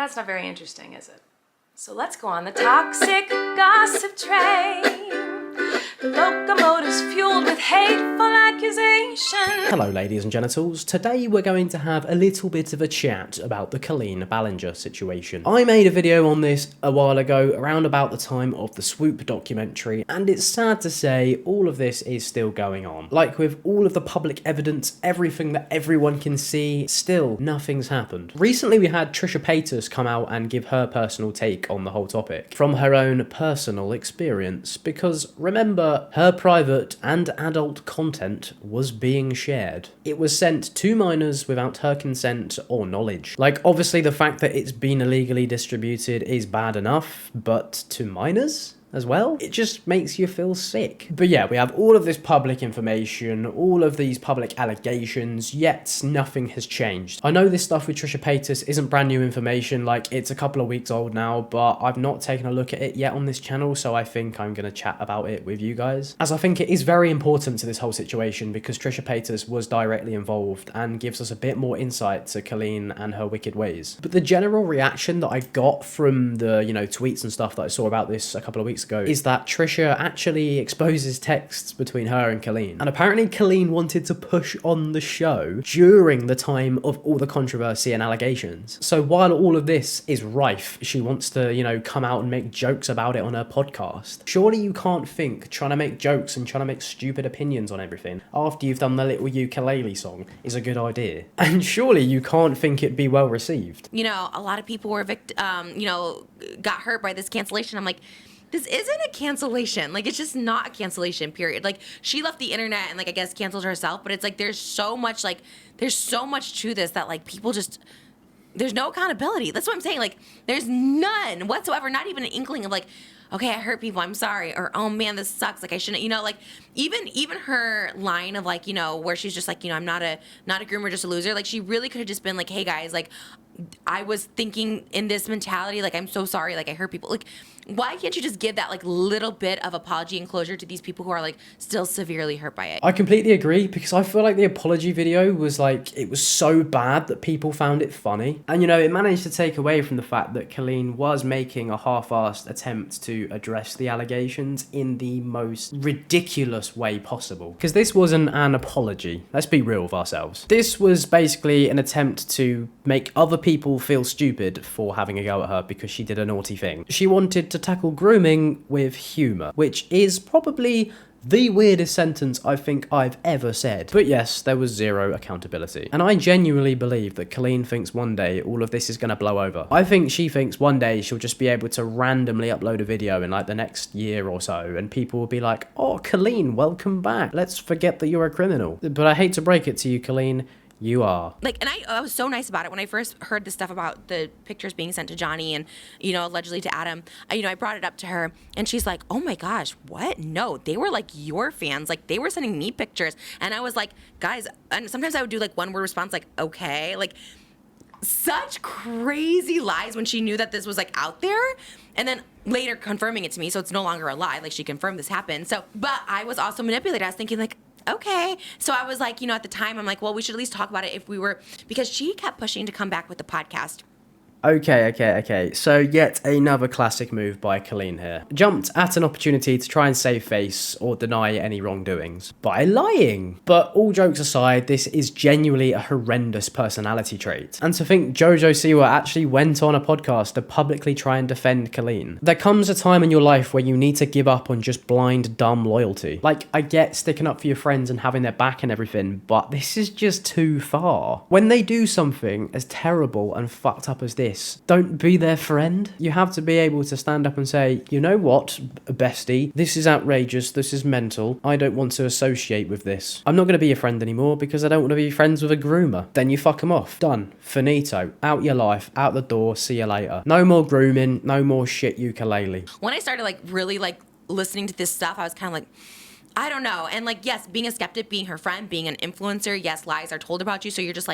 that's not very interesting, is it? So let's go on the toxic gossip train. The locomotive's fueled with hateful accusation. Hello ladies and genitals, today we're going to have a little bit of a chat about the Colleen Ballinger situation. I made a video on this a while ago, around about the time of the Swoop documentary, and it's sad to say all of this is still going on. Like with all of the public evidence, everything that everyone can see, still nothing's happened. Recently we had Trisha Paytas come out and give her personal take on the whole topic, from her own personal experience, because remember, her private and adult content was being shared. It was sent to minors without her consent or knowledge. Like, obviously the fact that it's been illegally distributed is bad enough, but to minors as well? It just makes you feel sick. But yeah, we have all of this public information, all of these public allegations, yet nothing has changed. I know this stuff with Trisha Paytas isn't brand new information, like it's a couple of weeks old now, but I've not taken a look at it yet on this channel, so I think I'm gonna chat about it with you guys. As I think it is very important to this whole situation because Trisha Paytas was directly involved and gives us a bit more insight to Colleen and her wicked ways. But the general reaction that I got from the, tweets and stuff that I saw about this a couple of weeks ago is that Trisha actually exposes texts between her and Colleen. And apparently Colleen wanted to push on the show during the time of all the controversy and allegations. So while all of this is rife, she wants to, come out and make jokes about it on her podcast. Surely you can't think trying to make jokes and trying to make stupid opinions on everything after you've done the little ukulele song is a good idea. And surely you can't think it'd be well received. A lot of people were got hurt by this cancellation. I'm like, this isn't a cancellation. Like, it's just not a cancellation, period. Like, she left the internet and, I guess canceled herself. But it's like, there's so much to this that, people just, there's no accountability. That's what I'm saying. Like, there's none whatsoever. Not even an inkling of, okay, I hurt people, I'm sorry. Or, oh, man, this sucks. I shouldn't, even her line of, where she's just I'm not a groomer, just a loser. She really could have just been hey, guys, I was thinking in this mentality, I'm so sorry, I hurt people. Why can't you just give that little bit of apology and closure to these people who are still severely hurt by it? I completely agree, because I feel like the apology video was it was so bad that people found it funny. And it managed to take away from the fact that Colleen was making a half-assed attempt to address the allegations in the most ridiculous way possible. Because this wasn't an apology, let's be real with ourselves. This was basically an attempt to make other people feel stupid for having a go at her because she did a naughty thing. She wanted to tackle grooming with humour, which is probably the weirdest sentence I think I've ever said. But yes, there was zero accountability. And I genuinely believe that Colleen thinks one day all of this is going to blow over. I think she thinks one day she'll just be able to randomly upload a video in the next year or so, and people will be like, oh, Colleen, welcome back. Let's forget that you're a criminal. But I hate to break it to you, Colleen, you are. And I was so nice about it when I first heard the stuff about the pictures being sent to Johnny and, allegedly to Adam. I brought it up to her and she's like, oh my gosh, what? No, they were your fans. They were sending me pictures. And I was like, guys, and sometimes I would do one word response, okay. Such crazy lies when she knew that this was out there. And then later confirming it to me. So it's no longer a lie. She confirmed this happened. So, but I was also manipulated. I was thinking okay. So I was at the time, I'm well, we should at least talk about it if we were, because she kept pushing to come back with the podcast. Okay. So yet another classic move by Colleen here. Jumped at an opportunity to try and save face or deny any wrongdoings by lying. But all jokes aside, this is genuinely a horrendous personality trait. And to think Jojo Siwa actually went on a podcast to publicly try and defend Colleen. There comes a time in your life where you need to give up on just blind, dumb loyalty. I get sticking up for your friends and having their back and everything, but this is just too far. When they do something as terrible and fucked up as this, don't be their friend. You have to be able to stand up and say, you know what, bestie, this is outrageous, this is mental, I don't want to associate with this. I'm not going to be your friend anymore because I don't want to be friends with a groomer. Then you fuck them off. Done. Finito. Out your life, out the door, see you later. No more grooming, no more shit ukulele. When I started really listening to this stuff, I was kind of I don't know. And yes, being a skeptic, being her friend, being an influencer, yes, lies are told about you. So you're just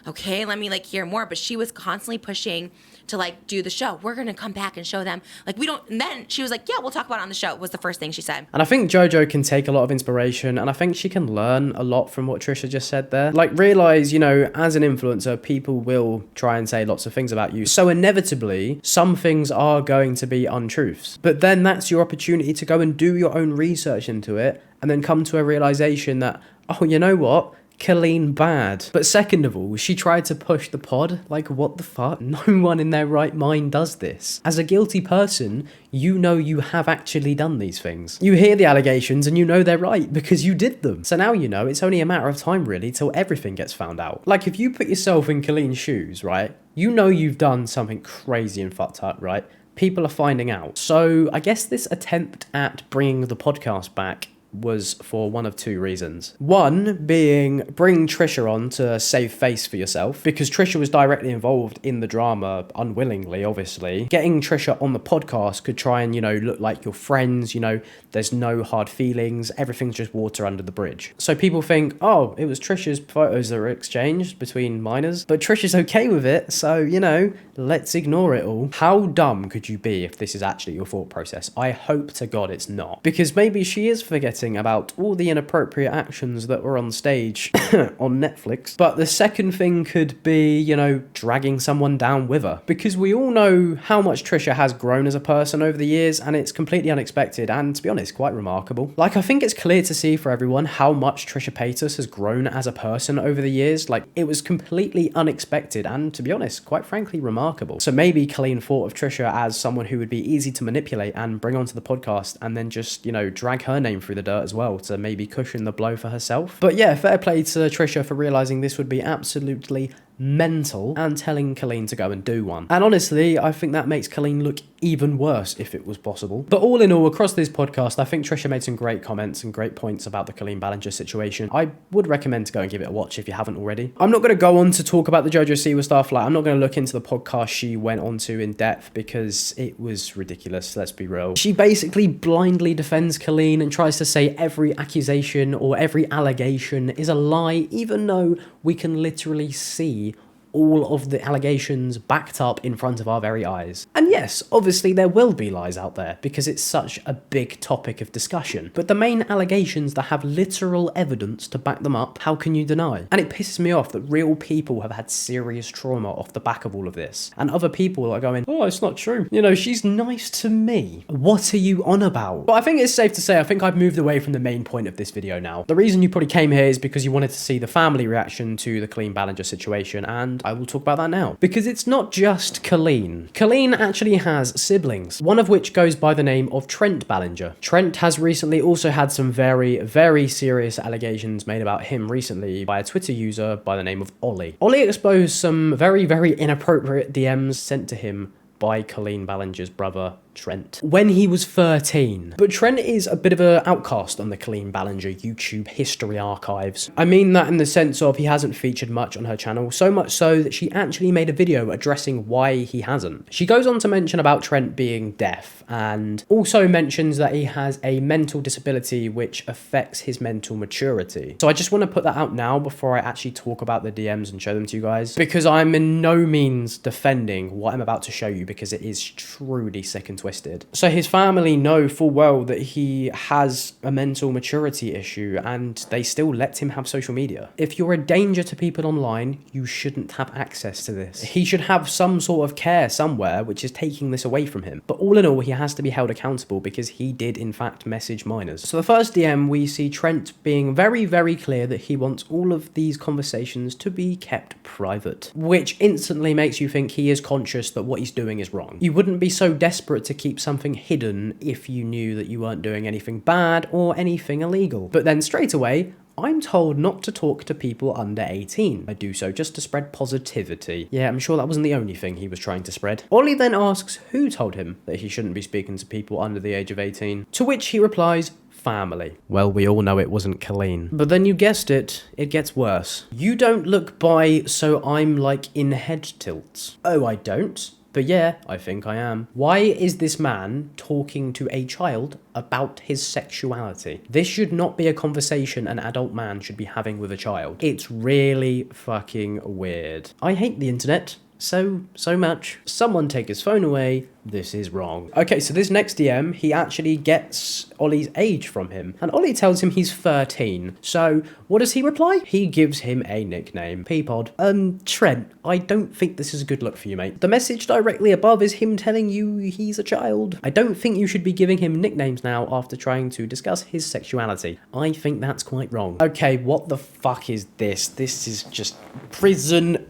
okay, let me like hear more. But she was constantly pushing to like do the show. We're gonna come back and show them. Like we don't. And then she was like, yeah, we'll talk about it on the show. Was the first thing she said. And I think JoJo can take a lot of inspiration, and I think she can learn a lot from what Trisha just said there. Like, realize, you know, as an influencer, people will try and say lots of things about you. So inevitably, some things are going to be untruths. But then that's your opportunity to go and do your own research into it, and then come to a realization that, oh, you know what? Colleen bad. But second of all, she tried to push the pod. Like, what the fuck? No one in their right mind does this. As a guilty person, you know you have actually done these things. You hear the allegations and you know they're right because you did them. So now you know it's only a matter of time really till everything gets found out. Like, if you put yourself in Colleen's shoes, right? You know you've done something crazy and fucked up, right? People are finding out. So I guess this attempt at bringing the podcast back was for one of two reasons. One being bring Trisha on to save face for yourself, because Trisha was directly involved in the drama, unwillingly, obviously. Getting Trisha on the podcast could try and, you know, look like you're friends, you know, there's no hard feelings, everything's just water under the bridge. So people think, oh, it was Trisha's photos that were exchanged between minors, but Trisha's okay with it, so, you know, let's ignore it all. How dumb could you be if this is actually your thought process? I hope to God it's not. Because maybe she is forgetting about all the inappropriate actions that were on stage on Netflix. But the second thing could be, you know, dragging someone down with her. Because we all know how much Trisha has grown as a person over the years, and it's completely unexpected and, to be honest, quite remarkable. Like, I think it's clear to see for everyone how much Trisha Paytas has grown as a person over the years. Like, it was completely unexpected and, to be honest, quite frankly, remarkable. So maybe Colleen thought of Trisha as someone who would be easy to manipulate and bring onto the podcast and then just, you know, drag her name through the dirt as well to maybe cushion the blow for herself. But yeah, fair play to Trisha for realizing this would be absolutely mental and telling Colleen to go and do one. And honestly, I think that makes Colleen look even worse if it was possible. But all in all, across this podcast, I think Trisha made some great comments and great points about the Colleen Ballinger situation. I would recommend to go and give it a watch if you haven't already. I'm not going to go on to talk about the JoJo Siwa stuff. Like, I'm not going to look into the podcast she went on to in depth because it was ridiculous, let's be real. She basically blindly defends Colleen and tries to say every accusation or every allegation is a lie, even though we can literally see all of the allegations backed up in front of our very eyes. And yes, obviously there will be lies out there because it's such a big topic of discussion. But the main allegations that have literal evidence to back them up, how can you deny? And it pisses me off that real people have had serious trauma off the back of all of this. And other people are going, oh, it's not true. You know, she's nice to me. What are you on about? But I think it's safe to say I think I've moved away from the main point of this video now. The reason you probably came here is because you wanted to see the family reaction to the Colleen Ballinger situation, and I will talk about that now. Because it's not just Colleen. Colleen actually has siblings, one of which goes by the name of Trent Ballinger. Trent has recently also had some very, very serious allegations made about him recently by a Twitter user by the name of Ollie. Ollie exposed some very, very inappropriate DMs sent to him by Colleen Ballinger's brother, Trent, when he was 13. But Trent is a bit of an outcast on the Colleen Ballinger YouTube history archives. I mean that in the sense of he hasn't featured much on her channel, so much so that she actually made a video addressing why he hasn't. She goes on to mention about Trent being deaf, and also mentions that he has a mental disability which affects his mental maturity. So I just want to put that out now before I actually talk about the DMs and show them to you guys, because I'm in no means defending what I'm about to show you, because it is truly sick and twisted. So his family know full well that he has a mental maturity issue, and they still let him have social media. If you're a danger to people online, you shouldn't have access to this. He should have some sort of care somewhere, which is taking this away from him. But all in all, he has to be held accountable because he did in fact message minors. So the first DM, we see Trent being very, very clear that he wants all of these conversations to be kept private, which instantly makes you think he is conscious that what he's doing is wrong. You wouldn't be so desperate to keep something hidden if you knew that you weren't doing anything bad or anything illegal. But then straight away, I'm told not to talk to people under 18. I do so just to spread positivity. Yeah, I'm sure that wasn't the only thing he was trying to spread. Ollie then asks who told him that he shouldn't be speaking to people under the age of 18, to which he replies, family. Well, we all know it wasn't Colleen. But then you guessed it, it gets worse. You don't look bi, so I'm like in head tilts. Oh, I don't? But yeah, I think I am. Why is this man talking to a child about his sexuality? This should not be a conversation an adult man should be having with a child. It's really fucking weird. I hate the internet so much. Someone take his phone away. This is wrong. Okay, so this next DM, he actually gets Ollie's age from him. And Ollie tells him he's 13. So what does he reply? He gives him a nickname. Peapod. Trent, I don't think this is a good look for you, mate. The message directly above is him telling you he's a child. I don't think you should be giving him nicknames now after trying to discuss his sexuality. I think that's quite wrong. Okay, what the fuck is this? This is just prison.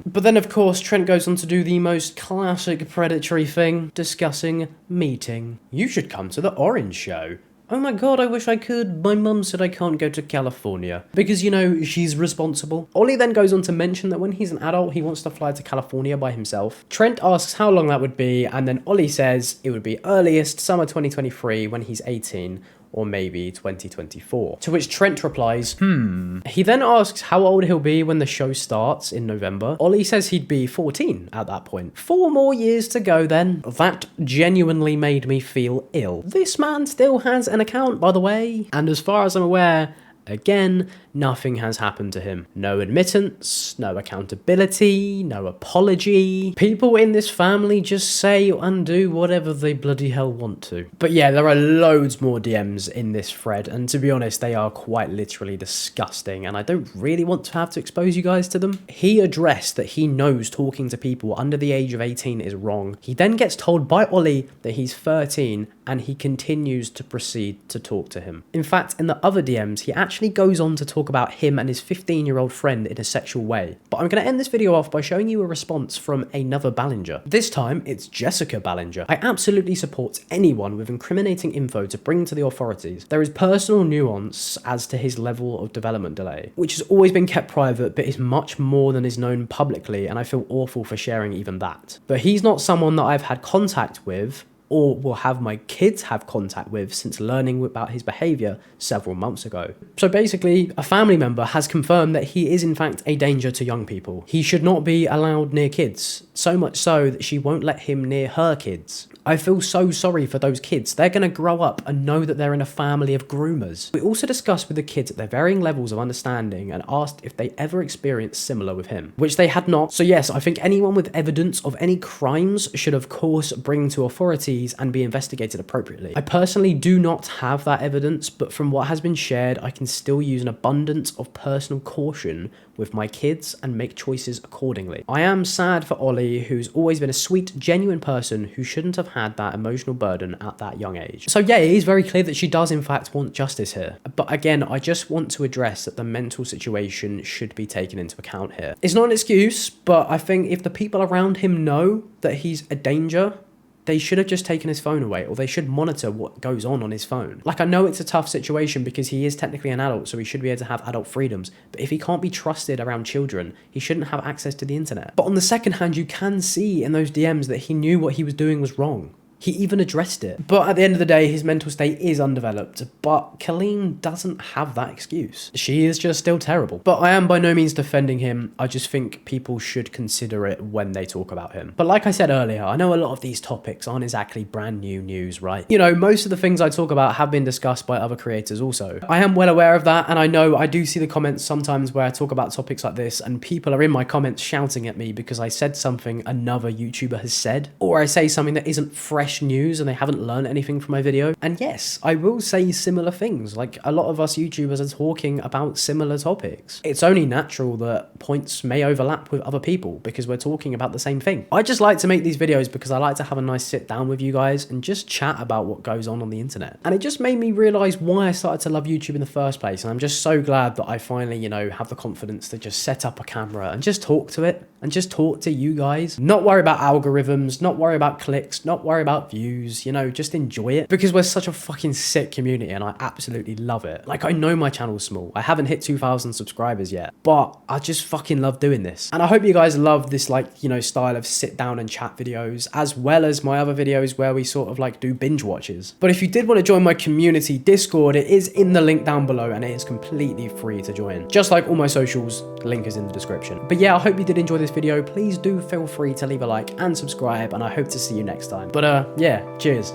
But then, of course, Trent goes on to do the most classic predatory thing, discussing meeting. You should come to the Orange Show. Oh my god, I wish I could. My mum said I can't go to California. Because, you know, she's responsible. Ollie then goes on to mention that when he's an adult, he wants to fly to California by himself. Trent asks how long that would be, and then Ollie says it would be earliest summer 2023 when he's 18. Or maybe 2024. To which Trent replies, He then asks how old he'll be when the show starts in November. Ollie says he'd be 14 at that point. 4 more years to go then. That genuinely made me feel ill. This man still has an account, by the way. And as far as I'm aware, again, nothing has happened to him. No admittance, no accountability, no apology. People in this family just say and do whatever they bloody hell want to. But yeah, there are loads more DMs in this thread, and to be honest, they are quite literally disgusting, and I don't really want to have to expose you guys to them. He addressed that he knows talking to people under the age of 18 is wrong. He then gets told by Ollie that he's 13, and he continues to proceed to talk to him. In fact, in the other DMs, he actually goes on to talk about him and his 15-year-old friend in a sexual way. But I'm going to end this video off by showing you a response from another Ballinger. This time, it's Jessica Ballinger. I absolutely support anyone with incriminating info to bring to the authorities. There is personal nuance as to his level of development delay, which has always been kept private but is much more than is known publicly, and I feel awful for sharing even that. But he's not someone that I've had contact with or will have my kids have contact with since learning about his behaviour several months ago. So basically, a family member has confirmed that he is in fact a danger to young people. He should not be allowed near kids, so much so that she won't let him near her kids. I feel so sorry for those kids. They're going to grow up and know that they're in a family of groomers. We also discussed with the kids their varying levels of understanding and asked if they ever experienced similar with him, which they had not. So yes, I think anyone with evidence of any crimes should of course bring to authorities and be investigated appropriately. I personally do not have that evidence, but from what has been shared, I can still use an abundance of personal caution with my kids and make choices accordingly. I am sad for Ollie, who's always been a sweet, genuine person who shouldn't have had that emotional burden at that young age. So yeah, it is very clear that she does in fact want justice here. But again, I just want to address that the mental situation should be taken into account here. It's not an excuse, but I think if the people around him know that he's a danger, they should have just taken his phone away, or they should monitor what goes on his phone. Like, I know it's a tough situation because he is technically an adult, so he should be able to have adult freedoms, but if he can't be trusted around children, he shouldn't have access to the internet. But on the second hand, you can see in those DMs that he knew what he was doing was wrong. He even addressed it. But at the end of the day, his mental state is undeveloped. But Colleen doesn't have that excuse. She is just still terrible. But I am by no means defending him. I just think people should consider it when they talk about him. But like I said earlier, I know a lot of these topics aren't exactly brand new news, right? You know, most of the things I talk about have been discussed by other creators also. I am well aware of that, and I know I do see the comments sometimes where I talk about topics like this and people are in my comments shouting at me because I said something another YouTuber has said, or I say something that isn't fresh news and they haven't learned anything from my video. And yes, I will say similar things. Like, a lot of us YouTubers are talking about similar topics. It's only natural that points may overlap with other people because we're talking about the same thing. I just like to make these videos because I like to have a nice sit down with you guys and just chat about what goes on the internet. And it just made me realize why I started to love YouTube in the first place. And I'm just so glad that I finally, you know, have the confidence to just set up a camera and just talk to it and just talk to you guys. Not worry about algorithms, not worry about clicks, not worry about out, views, you know, just enjoy it, because we're such a fucking sick community and I absolutely love it. Like, I know my channel's small, I haven't hit 2,000 subscribers yet, but I just fucking love doing this. And I hope you guys love this, like, you know, style of sit down and chat videos, as well as my other videos where we sort of like do binge watches. But if you did want to join my community Discord, it is in the link down below and it is completely free to join. Just like all my socials, the link is in the description. But yeah, I hope you did enjoy this video. Please do feel free to leave a like and subscribe, and I hope to see you next time. But yeah, cheers.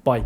Bye.